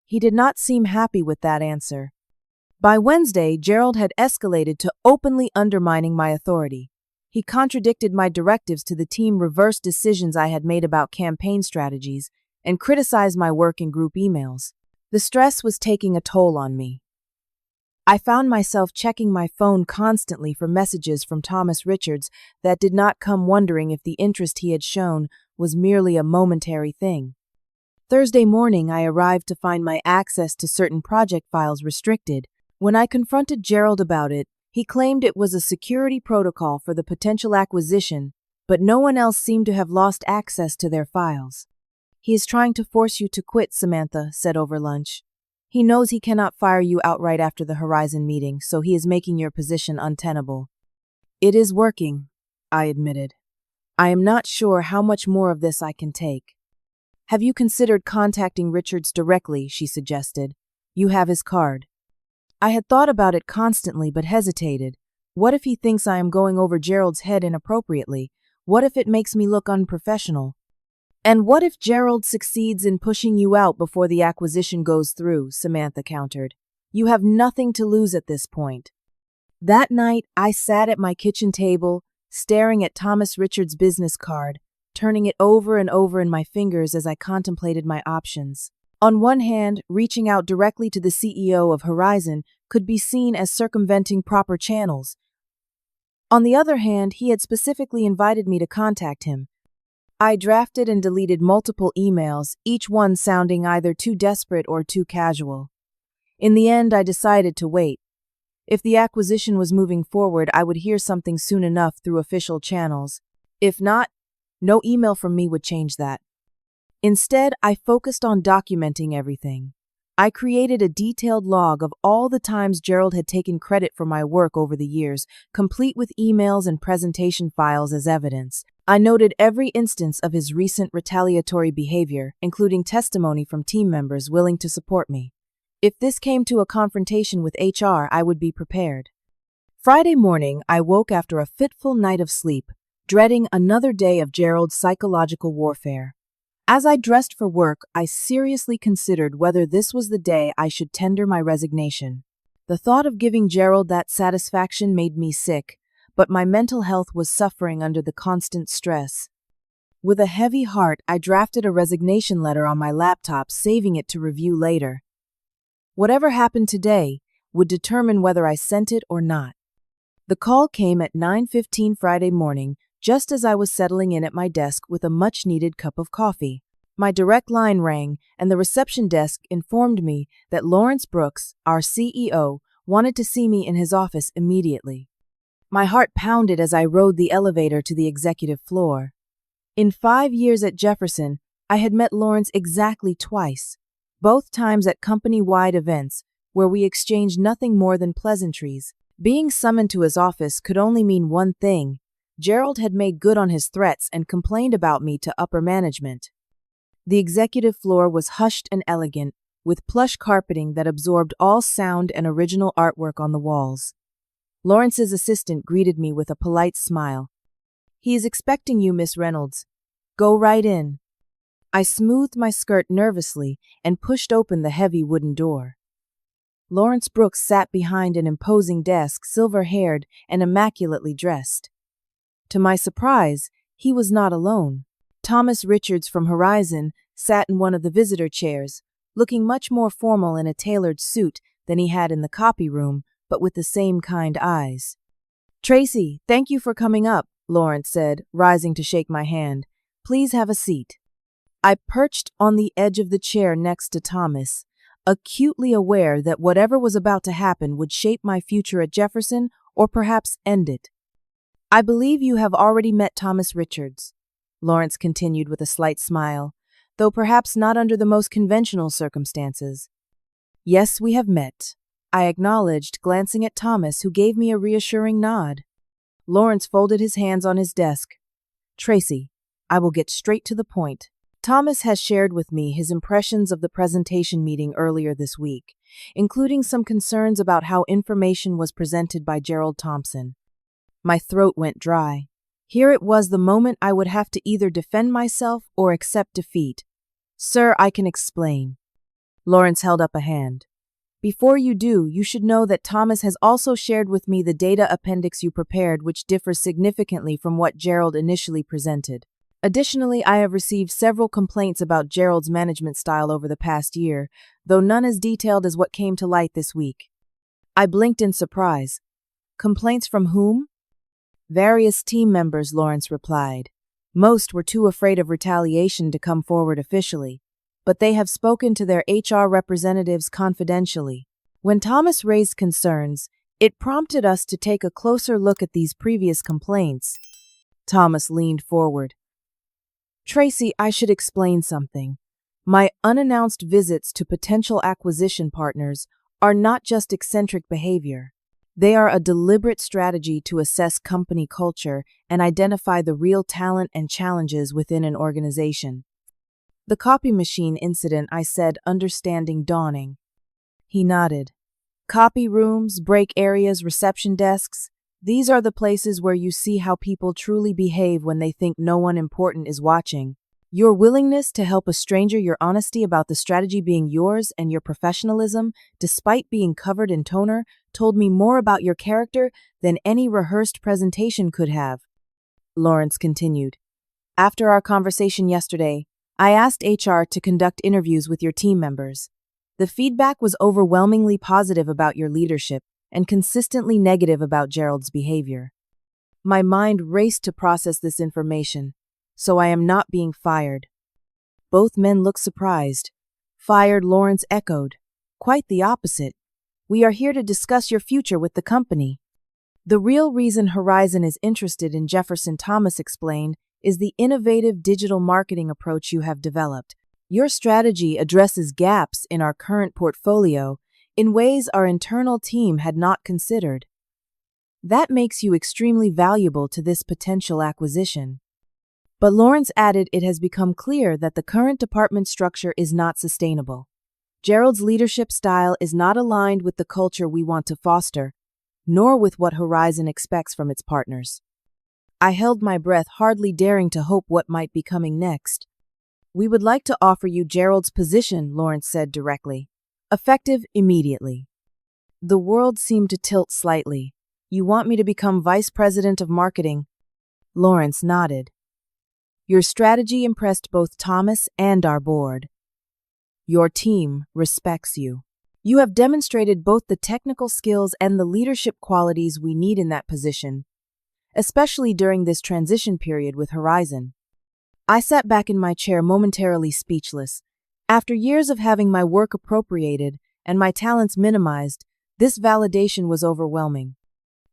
He did not seem happy with that answer. By Wednesday, Gerald had escalated to openly undermining my authority. He contradicted my directives to the team, reversed decisions I had made about campaign strategies, and criticized my work in group emails. The stress was taking a toll on me. I found myself checking my phone constantly for messages from Thomas Richards that did not come, wondering if the interest he had shown was merely a momentary thing. Thursday morning, I arrived to find my access to certain project files restricted. When I confronted Gerald about it, he claimed it was a security protocol for the potential acquisition but no one else seemed to have lost access to their files. "He is trying to force you to quit," Samantha said over lunch. "He knows he cannot fire you outright after the Horizon meeting, so he is making your position untenable." "It is working," I admitted. "I am not sure how much more of this I can take." "Have you considered contacting Richards directly?" she suggested. "You have his card." I had thought about it constantly but hesitated. What if he thinks I am going over Gerald's head inappropriately? What if it makes me look unprofessional? "And what if Gerald succeeds in pushing you out before the acquisition goes through?" Samantha countered. "You have nothing to lose at this point." That night, I sat at my kitchen table, staring at Thomas Richards' business card, turning it over and over in my fingers as I contemplated my options. On one hand, reaching out directly to the CEO of Horizon could be seen as circumventing proper channels. On the other hand, he had specifically invited me to contact him. I drafted and deleted multiple emails, each one sounding either too desperate or too casual. In the end, I decided to wait. If the acquisition was moving forward, I would hear something soon enough through official channels. If not, no email from me would change that. Instead, I focused on documenting everything. I created a detailed log of all the times Gerald had taken credit for my work over the years, complete with emails and presentation files as evidence. I noted every instance of his recent retaliatory behavior, including testimony from team members willing to support me. If this came to a confrontation with HR, I would be prepared. Friday morning, I woke after a fitful night of sleep, dreading another day of Gerald's psychological warfare. As I dressed for work, I seriously considered whether this was the day I should tender my resignation. The thought of giving Gerald that satisfaction made me sick, but my mental health was suffering under the constant stress. With a heavy heart, I drafted a resignation letter on my laptop, saving it to review later. Whatever happened today would determine whether I sent it or not. The call came at 9:15 Friday morning, just as I was settling in at my desk with a much-needed cup of coffee. My direct line rang, and the reception desk informed me that Lawrence Brooks, our CEO, wanted to see me in his office immediately. My heart pounded as I rode the elevator to the executive floor. In 5 years at Jefferson, I had met Lawrence exactly twice, both times at company-wide events where we exchanged nothing more than pleasantries. Being summoned to his office could only mean one thing: Gerald had made good on his threats and complained about me to upper management. The executive floor was hushed and elegant, with plush carpeting that absorbed all sound and original artwork on the walls. Lawrence's assistant greeted me with a polite smile. "He is expecting you, Miss Reynolds. Go right in." I smoothed my skirt nervously and pushed open the heavy wooden door. Lawrence Brooks sat behind an imposing desk, silver-haired and immaculately dressed. To my surprise, he was not alone. Thomas Richards from Horizon sat in one of the visitor chairs, looking much more formal in a tailored suit than he had in the copy room, but with the same kind eyes. "Tracy, thank you for coming up," Lawrence said, rising to shake my hand. "Please have a seat." I perched on the edge of the chair next to Thomas, acutely aware that whatever was about to happen would shape my future at Jefferson or perhaps end it. "I believe you have already met Thomas Richards," Lawrence continued with a slight smile, though perhaps not under the most conventional circumstances. "Yes, we have met," I acknowledged, glancing at Thomas, who gave me a reassuring nod. Lawrence folded his hands on his desk. "Tracy, I will get straight to the point. Thomas has shared with me his impressions of the presentation meeting earlier this week, including some concerns about how information was presented by Gerald Thompson." My throat went dry. Here it was, the moment I would have to either defend myself or accept defeat. "Sir, I can explain." Lawrence held up a hand. "Before you do, you should know that Thomas has also shared with me the data appendix you prepared, which differs significantly from what Gerald initially presented. Additionally, I have received several complaints about Gerald's management style over the past year, though none as detailed as what came to light this week." I blinked in surprise. "Complaints from whom?" "Various team members," Lawrence replied. "Most were too afraid of retaliation to come forward officially, but they have spoken to their HR representatives confidentially. When Thomas raised concerns, it prompted us to take a closer look at these previous complaints." Thomas leaned forward. Tracy, I should explain something. My unannounced visits to potential acquisition partners are not just eccentric behavior. They are a deliberate strategy to assess company culture and identify the real talent and challenges within an organization. The copy machine incident, I said, understanding dawning. He nodded. Copy rooms, break areas, reception desks. These are the places where you see how people truly behave when they think no one important is watching. Your willingness to help a stranger, your honesty about the strategy being yours, and your professionalism, despite being covered in toner, told me more about your character than any rehearsed presentation could have. Lawrence continued. After our conversation yesterday, I asked HR to conduct interviews with your team members. The feedback was overwhelmingly positive about your leadership and consistently negative about Gerald's behavior. My mind raced to process this information, so I am not being fired. Both men looked surprised. Fired, Lawrence echoed. Quite the opposite. We are here to discuss your future with the company. The real reason Horizon is interested in Jefferson, Thomas explained, is the innovative digital marketing approach you have developed. Your strategy addresses gaps in our current portfolio in ways our internal team had not considered. That makes you extremely valuable to this potential acquisition. But Lawrence added it has become clear that the current department structure is not sustainable. Gerald's leadership style is not aligned with the culture we want to foster, nor with what Horizon expects from its partners. I held my breath, hardly daring to hope what might be coming next. We would like to offer you Gerald's position, Lawrence said directly. Effective immediately. The world seemed to tilt slightly. You want me to become vice president of marketing? Lawrence nodded. Your strategy impressed both Thomas and our board. Your team respects you. You have demonstrated both the technical skills and the leadership qualities we need in that position, especially during this transition period with Horizon. I sat back in my chair, momentarily speechless. After years of having my work appropriated and my talents minimized, this validation was overwhelming.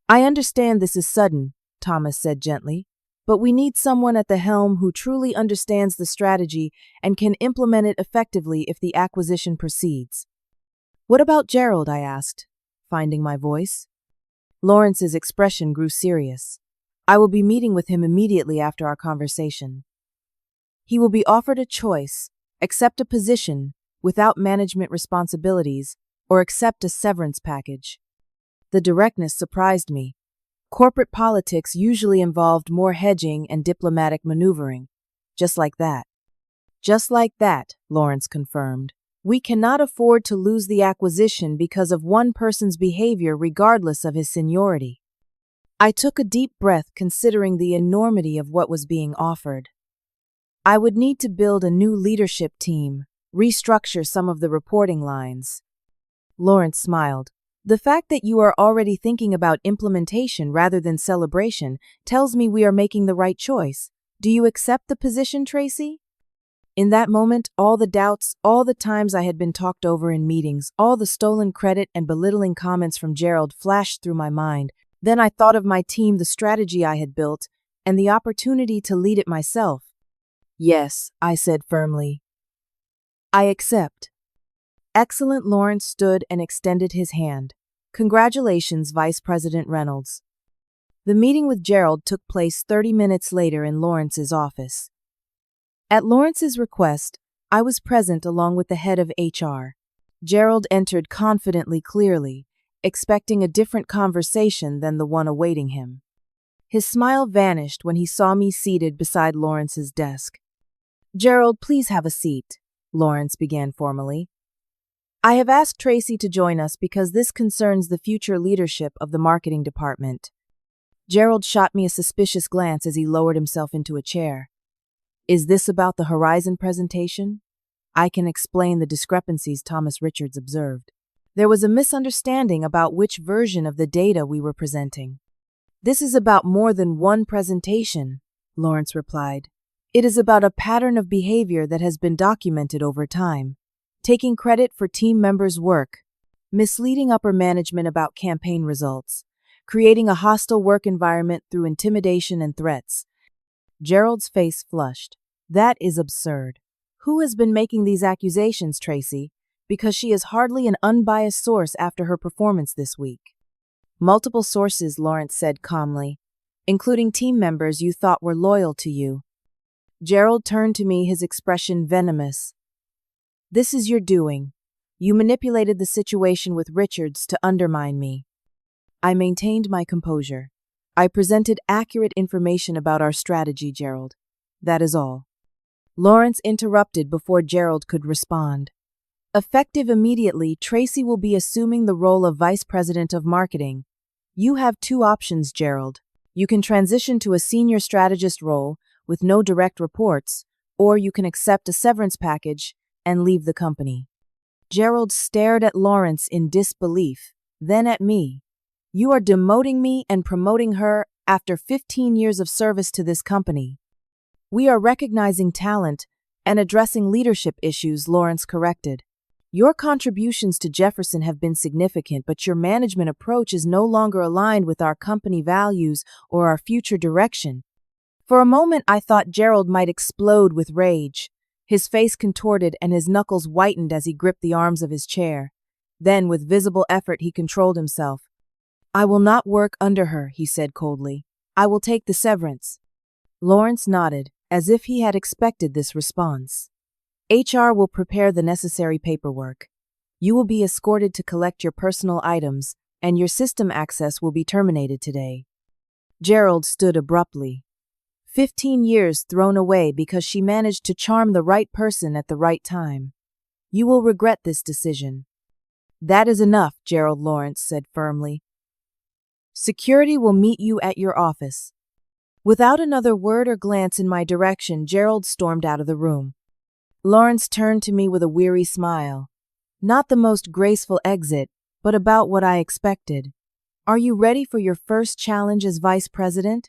I understand this is sudden, Thomas said gently, but we need someone at the helm who truly understands the strategy and can implement it effectively if the acquisition proceeds. What about Gerald? I asked, finding my voice. Lawrence's expression grew serious. I will be meeting with him immediately after our conversation. He will be offered a choice: accept a position without management responsibilities or accept a severance package. The directness surprised me. Corporate politics usually involved more hedging and diplomatic maneuvering. Just like that. Just like that, Lawrence confirmed. We cannot afford to lose the acquisition because of one person's behavior regardless of his seniority. I took a deep breath, considering the enormity of what was being offered. I would need to build a new leadership team, restructure some of the reporting lines. Lawrence smiled. The fact that you are already thinking about implementation rather than celebration tells me we are making the right choice. Do you accept the position, Tracy? In that moment, all the doubts, all the times I had been talked over in meetings, all the stolen credit and belittling comments from Gerald flashed through my mind. Then I thought of my team, the strategy I had built, and the opportunity to lead it myself. Yes, I said firmly. I accept. Excellent. Lawrence stood and extended his hand. Congratulations, Vice President Reynolds. The meeting with Gerald took place 30 minutes later in Lawrence's office. At Lawrence's request, I was present along with the head of HR. Gerald entered confidently, clearly, expecting a different conversation than the one awaiting him. His smile vanished when he saw me seated beside Lawrence's desk. Gerald, please have a seat, Lawrence began formally. I have asked Tracy to join us because this concerns the future leadership of the marketing department. Gerald shot me a suspicious glance as he lowered himself into a chair. Is this about the Horizon presentation? I can explain the discrepancies, Thomas Richards observed. There was a misunderstanding about which version of the data we were presenting. This is about more than one presentation, Lawrence replied. It is about a pattern of behavior that has been documented over time. Taking credit for team members' work, misleading upper management about campaign results, creating a hostile work environment through intimidation and threats. Gerald's face flushed. That is absurd. Who has been making these accusations, Tracy? Because she is hardly an unbiased source after her performance this week. Multiple sources, Lawrence said calmly, including team members you thought were loyal to you. Gerald turned to me, his expression venomous. This is your doing. You manipulated the situation with Richards to undermine me. I maintained my composure. I presented accurate information about our strategy, Gerald. That is all. Lawrence interrupted before Gerald could respond. Effective immediately, Tracy will be assuming the role of Vice President of Marketing. You have two options, Gerald. You can transition to a senior strategist role with no direct reports, or you can accept a severance package and leave the company. Gerald stared at Lawrence in disbelief, then at me. You are demoting me and promoting her after 15 years of service to this company. We are recognizing talent and addressing leadership issues, Lawrence corrected. Your contributions to Jefferson have been significant, but your management approach is no longer aligned with our company values or our future direction. For a moment, I thought Gerald might explode with rage. His face contorted and his knuckles whitened as he gripped the arms of his chair. Then, with visible effort, he controlled himself. I will not work under her, he said coldly. I will take the severance. Lawrence nodded, as if he had expected this response. HR will prepare the necessary paperwork. You will be escorted to collect your personal items, and your system access will be terminated today. Gerald stood abruptly. 15 years thrown away because she managed to charm the right person at the right time. You will regret this decision. That is enough, Gerald, Lawrence said firmly. Security will meet you at your office. Without another word or glance in my direction, Gerald stormed out of the room. Lawrence turned to me with a weary smile. Not the most graceful exit, but about what I expected. Are you ready for your first challenge as vice president?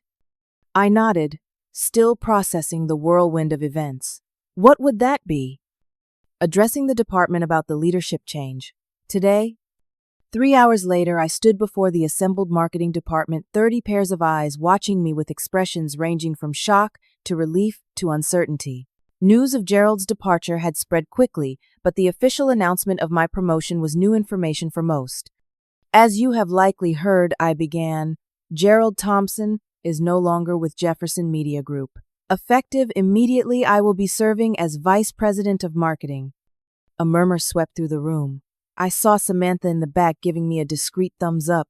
I nodded, still processing the whirlwind of events. What would that be? Addressing the department about the leadership change. Today? 3 hours later, I stood before the assembled marketing department, 30 pairs of eyes watching me with expressions ranging from shock to relief to uncertainty. News of Gerald's departure had spread quickly, but the official announcement of my promotion was new information for most. As you have likely heard, I began, Gerald Thompson is no longer with Jefferson Media Group. Effective immediately, I will be serving as Vice President of Marketing. A murmur swept through the room. I saw Samantha in the back giving me a discreet thumbs up.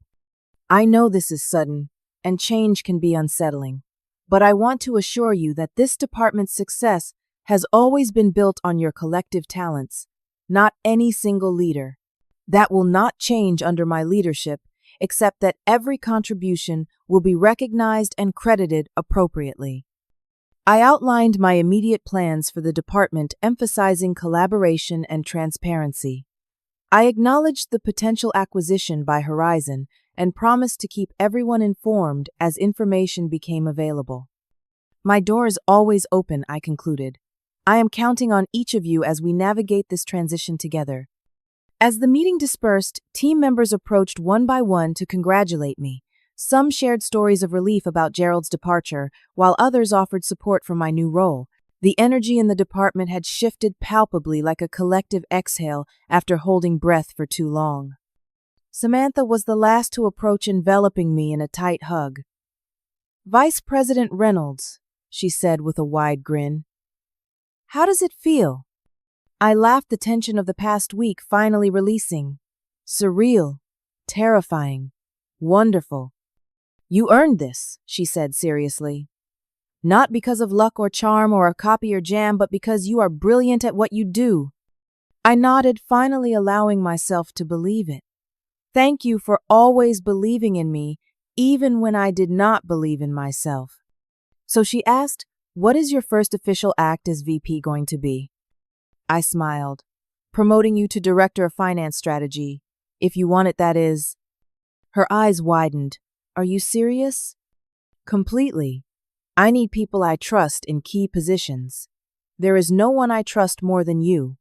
I know this is sudden, and change can be unsettling, but I want to assure you that this department's success has always been built on your collective talents, not any single leader. That will not change under my leadership, except that every contribution will be recognized and credited appropriately. I outlined my immediate plans for the department, emphasizing collaboration and transparency. I acknowledged the potential acquisition by Horizon and promised to keep everyone informed as information became available. My door is always open, I concluded. I am counting on each of you as we navigate this transition together. As the meeting dispersed, team members approached one by one to congratulate me. Some shared stories of relief about Gerald's departure, while others offered support for my new role. The energy in the department had shifted palpably, like a collective exhale after holding breath for too long. Samantha was the last to approach, enveloping me in a tight hug. Vice President Reynolds, she said with a wide grin. How does it feel? I laughed, the tension of the past week finally releasing. Surreal, terrifying, wonderful. You earned this, she said seriously. Not because of luck or charm or a Copier jam, but because you are brilliant at what you do. I nodded, finally allowing myself to believe it. Thank you for always believing in me, even when I did not believe in myself. So she asked, what is your first official act as VP going to be? I smiled. Promoting you to Director of Finance Strategy. If you want it, that is. Her eyes widened. Are you serious? Completely. I need people I trust in key positions. There is no one I trust more than you.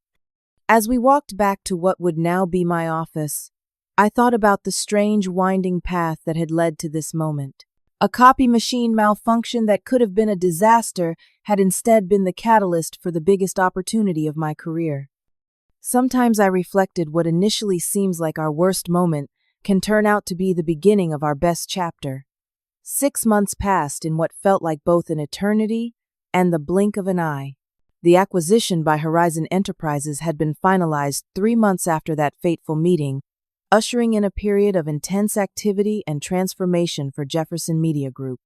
As we walked back to what would now be my office, I thought about the strange winding path that had led to this moment. A copy machine malfunction that could have been a disaster had instead been the catalyst for the biggest opportunity of my career. Sometimes I reflected what initially seems like our worst moment can turn out to be the beginning of our best chapter. 6 months passed in what felt like both an eternity and the blink of an eye. The acquisition by Horizon Enterprises had been finalized 3 months after that fateful meeting, ushering in a period of intense activity and transformation for Jefferson Media Group.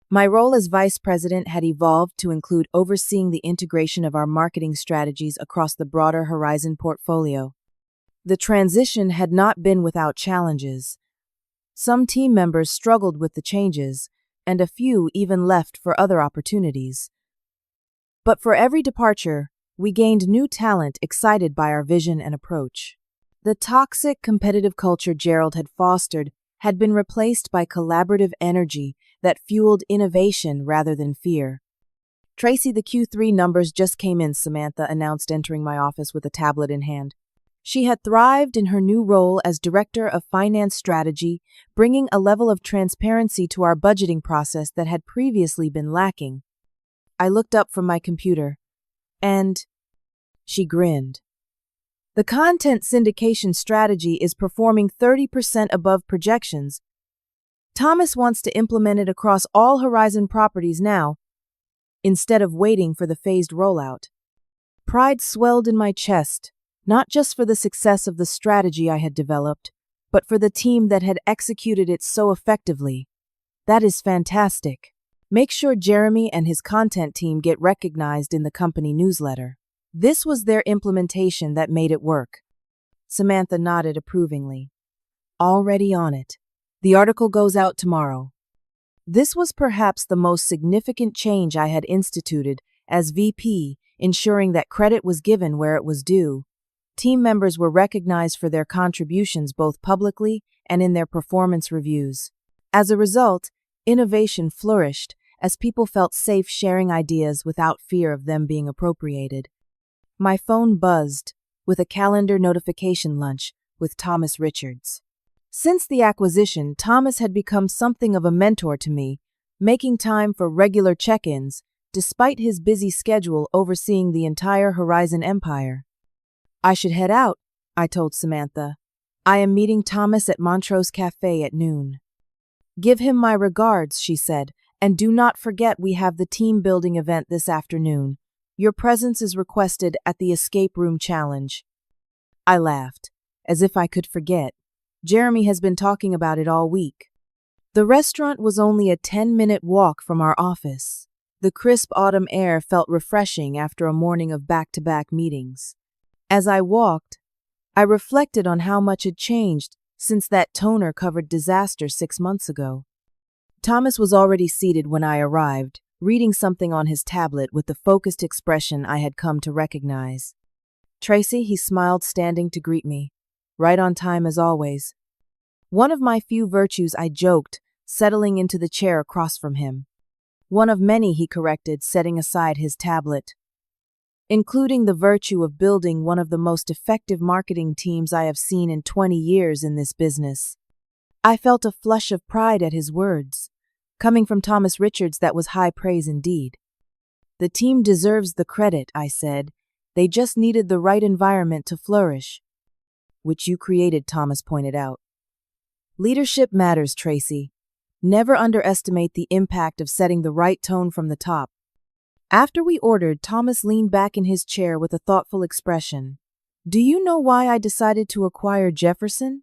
My role as vice president had evolved to include overseeing the integration of our marketing strategies across the broader Horizon portfolio. The transition had not been without challenges. Some team members struggled with the changes, and a few even left for other opportunities. But for every departure, we gained new talent excited by our vision and approach. The toxic, competitive culture Gerald had fostered had been replaced by collaborative energy that fueled innovation rather than fear. "Tracy, the Q3 numbers just came in," Samantha announced, entering my office with a tablet in hand. She had thrived in her new role as Director of Finance Strategy, bringing a level of transparency to our budgeting process that had previously been lacking. I looked up from my computer, and she grinned. "The content syndication strategy is performing 30% above projections. Thomas wants to implement it across all Horizon properties now, instead of waiting for the phased rollout." Pride swelled in my chest, not just for the success of the strategy I had developed, but for the team that had executed it so effectively. "That is fantastic. Make sure Jeremy and his content team get recognized in the company newsletter." This was their implementation that made it work. Samantha nodded approvingly. "Already on it. The article goes out tomorrow." This was perhaps the most significant change I had instituted as VP, ensuring that credit was given where it was due. Team members were recognized for their contributions both publicly and in their performance reviews. As a result, innovation flourished as people felt safe sharing ideas without fear of them being appropriated. My phone buzzed with a calendar notification: lunch with Thomas Richards. Since the acquisition, Thomas had become something of a mentor to me, making time for regular check-ins, despite his busy schedule overseeing the entire Horizon empire. "I should head out," I told Samantha. "I am meeting Thomas at Montrose Cafe at noon." "Give him my regards," she said, "and do not forget we have the team-building event this afternoon. Your presence is requested at the Escape Room Challenge." I laughed, as if I could forget. Jeremy has been talking about it all week. The restaurant was only a 10-minute walk from our office. The crisp autumn air felt refreshing after a morning of back-to-back meetings. As I walked, I reflected on how much had changed since that toner-covered disaster 6 months ago. Thomas was already seated when I arrived, reading something on his tablet with the focused expression I had come to recognize. "Tracy," he smiled, standing to greet me. "Right on time as always." One of my few virtues, I joked, settling into the chair across from him. "One of many," he corrected, setting aside his tablet. "Including the virtue of building one of the most effective marketing teams I have seen in 20 years in this business." I felt a flush of pride at his words. Coming from Thomas Richards, that was high praise indeed. "The team deserves the credit," I said. "They just needed the right environment to flourish." "Which you created," Thomas pointed out. "Leadership matters, Tracy. Never underestimate the impact of setting the right tone from the top." After we ordered, Thomas leaned back in his chair with a thoughtful expression. "Do you know why I decided to acquire Jefferson?"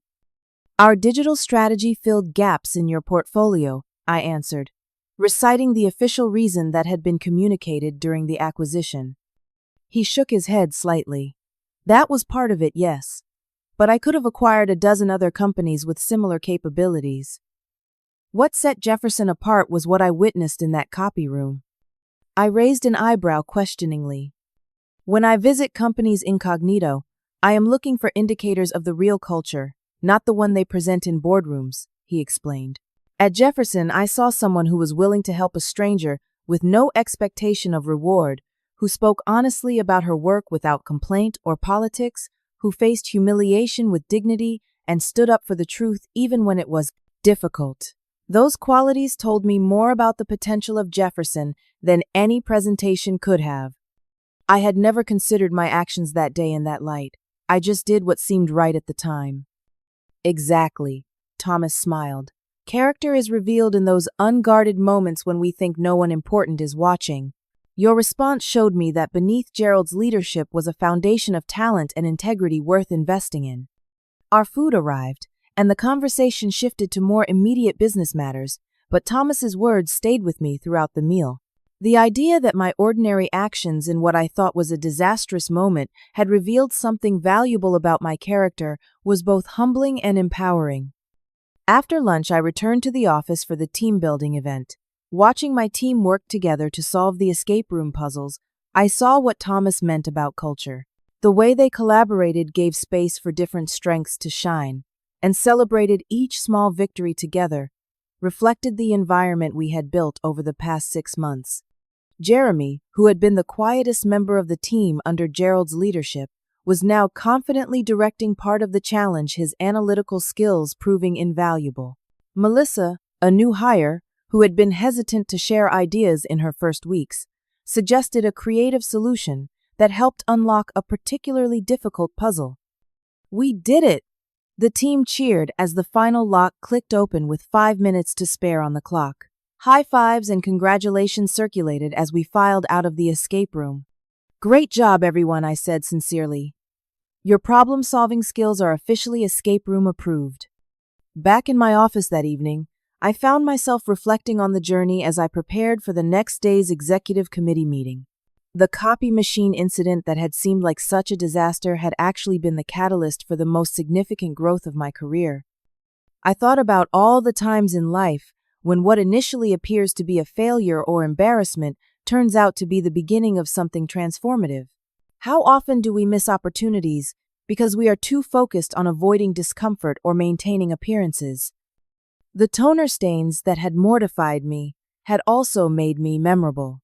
"Our digital strategy filled gaps in your portfolio," I answered, reciting the official reason that had been communicated during the acquisition. He shook his head slightly. "That was part of it, yes. But I could have acquired a dozen other companies with similar capabilities." What set Jefferson apart was what I witnessed in that copy room. I raised an eyebrow questioningly. "When I visit companies incognito, I am looking for indicators of the real culture, not the one they present in boardrooms," he explained. "At Jefferson, I saw someone who was willing to help a stranger with no expectation of reward, who spoke honestly about her work without complaint or politics, who faced humiliation with dignity and stood up for the truth even when it was difficult." Those qualities told me more about the potential of Jefferson than any presentation could have. I had never considered my actions that day in that light. I just did what seemed right at the time. Exactly, Thomas smiled. Character is revealed in those unguarded moments when we think no one important is watching. Your response showed me that beneath Gerald's leadership was a foundation of talent and integrity worth investing in. Our food arrived, and the conversation shifted to more immediate business matters, but Thomas's words stayed with me throughout the meal. The idea that my ordinary actions in what I thought was a disastrous moment had revealed something valuable about my character was both humbling and empowering. After lunch, I returned to the office for the team-building event. Watching my team work together to solve the escape room puzzles, I saw what Thomas meant about culture. The way they collaborated gave space for different strengths to shine, and celebrated each small victory together, reflected the environment we had built over the past 6 months. Jeremy, who had been the quietest member of the team under Gerald's leadership, was now confidently directing part of the challenge, his analytical skills proving invaluable. Melissa, a new hire, who had been hesitant to share ideas in her first weeks, suggested a creative solution that helped unlock a particularly difficult puzzle. We did it! The team cheered as the final lock clicked open with 5 minutes to spare on the clock. High fives and congratulations circulated as we filed out of the escape room. Great job, everyone, I said sincerely. Your problem-solving skills are officially escape room approved. Back in my office that evening, I found myself reflecting on the journey as I prepared for the next day's executive committee meeting. The copy machine incident that had seemed like such a disaster had actually been the catalyst for the most significant growth of my career. I thought about all the times in life when what initially appears to be a failure or embarrassment turns out to be the beginning of something transformative. How often do we miss opportunities because we are too focused on avoiding discomfort or maintaining appearances? The toner stains that had mortified me had also made me memorable.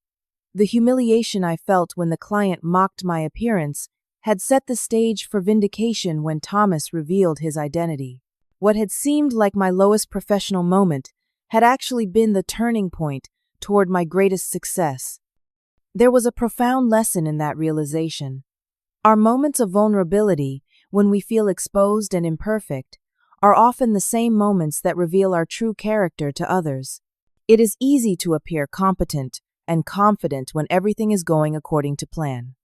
The humiliation I felt when the client mocked my appearance had set the stage for vindication when Thomas revealed his identity. What had seemed like my lowest professional moment had actually been the turning point toward my greatest success. There was a profound lesson in that realization. Our moments of vulnerability, when we feel exposed and imperfect, are often the same moments that reveal our true character to others. It is easy to appear competent and confident when everything is going according to plan.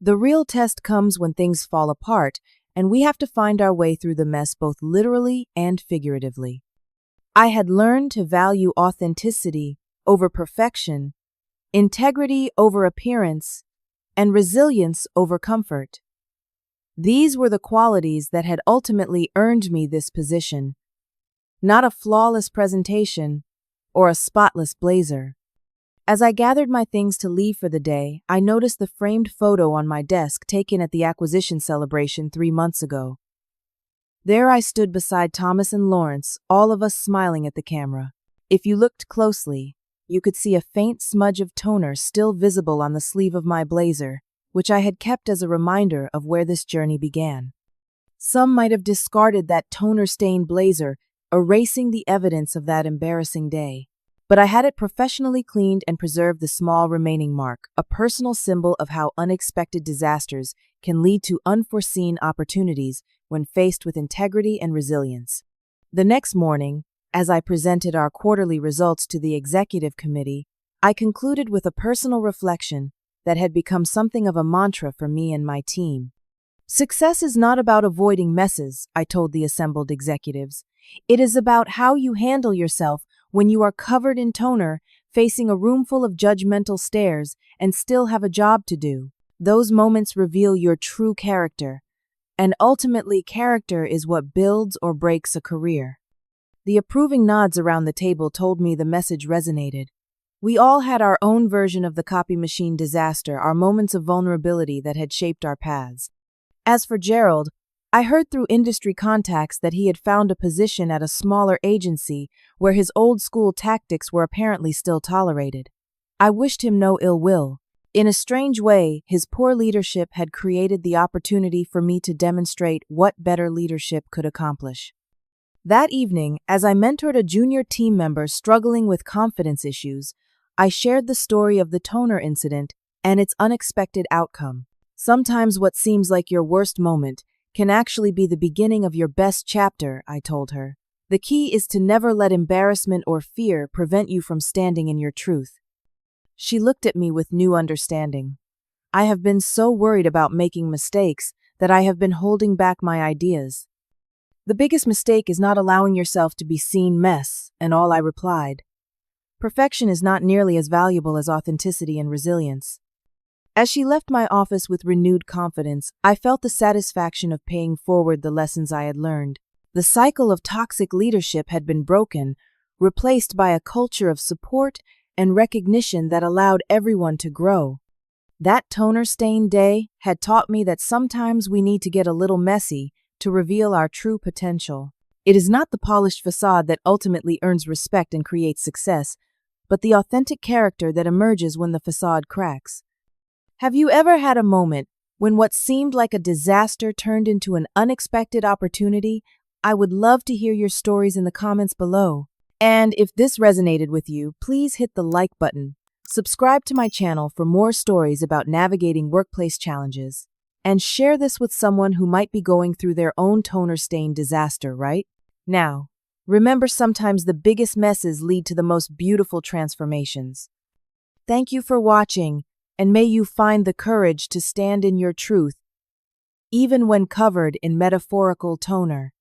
The real test comes when things fall apart, and we have to find our way through the mess both literally and figuratively. I had learned to value authenticity over perfection, integrity over appearance, and resilience over comfort. These were the qualities that had ultimately earned me this position, not a flawless presentation or a spotless blazer. As I gathered my things to leave for the day, I noticed the framed photo on my desk taken at the acquisition celebration 3 months ago. There I stood beside Thomas and Lawrence, all of us smiling at the camera. If you looked closely, you could see a faint smudge of toner still visible on the sleeve of my blazer, which I had kept as a reminder of where this journey began. Some might have discarded that toner-stained blazer, erasing the evidence of that embarrassing day. But I had it professionally cleaned and preserved the small remaining mark, a personal symbol of how unexpected disasters can lead to unforeseen opportunities when faced with integrity and resilience. The next morning, as I presented our quarterly results to the executive committee, I concluded with a personal reflection that had become something of a mantra for me and my team. Success is not about avoiding messes, I told the assembled executives. It is about how you handle yourself when you are covered in toner, facing a room full of judgmental stares, and still have a job to do. Those moments reveal your true character, and ultimately character is what builds or breaks a career. The approving nods around the table told me the message resonated. We all had our own version of the copy machine disaster, our moments of vulnerability that had shaped our paths. As for Gerald, I heard through industry contacts that he had found a position at a smaller agency where his old-school tactics were apparently still tolerated. I wished him no ill will. In a strange way, his poor leadership had created the opportunity for me to demonstrate what better leadership could accomplish. That evening, as I mentored a junior team member struggling with confidence issues, I shared the story of the toner incident and its unexpected outcome. Sometimes what seems like your worst moment can actually be the beginning of your best chapter, I told her. The key is to never let embarrassment or fear prevent you from standing in your truth. She looked at me with new understanding. I have been so worried about making mistakes that I have been holding back my ideas. The biggest mistake is not allowing yourself to be seen mess, and all I replied. Perfection is not nearly as valuable as authenticity and resilience. As she left my office with renewed confidence, I felt the satisfaction of paying forward the lessons I had learned. The cycle of toxic leadership had been broken, replaced by a culture of support and recognition that allowed everyone to grow. That toner-stained day had taught me that sometimes we need to get a little messy to reveal our true potential. It is not the polished facade that ultimately earns respect and creates success, but the authentic character that emerges when the facade cracks. Have you ever had a moment when what seemed like a disaster turned into an unexpected opportunity? I would love to hear your stories in the comments below. And if this resonated with you, please hit the like button. Subscribe to my channel for more stories about navigating workplace challenges. And share this with someone who might be going through their own toner-stained disaster, right? Now, remember, sometimes the biggest messes lead to the most beautiful transformations. Thank you for watching, and may you find the courage to stand in your truth, even when covered in metaphorical toner.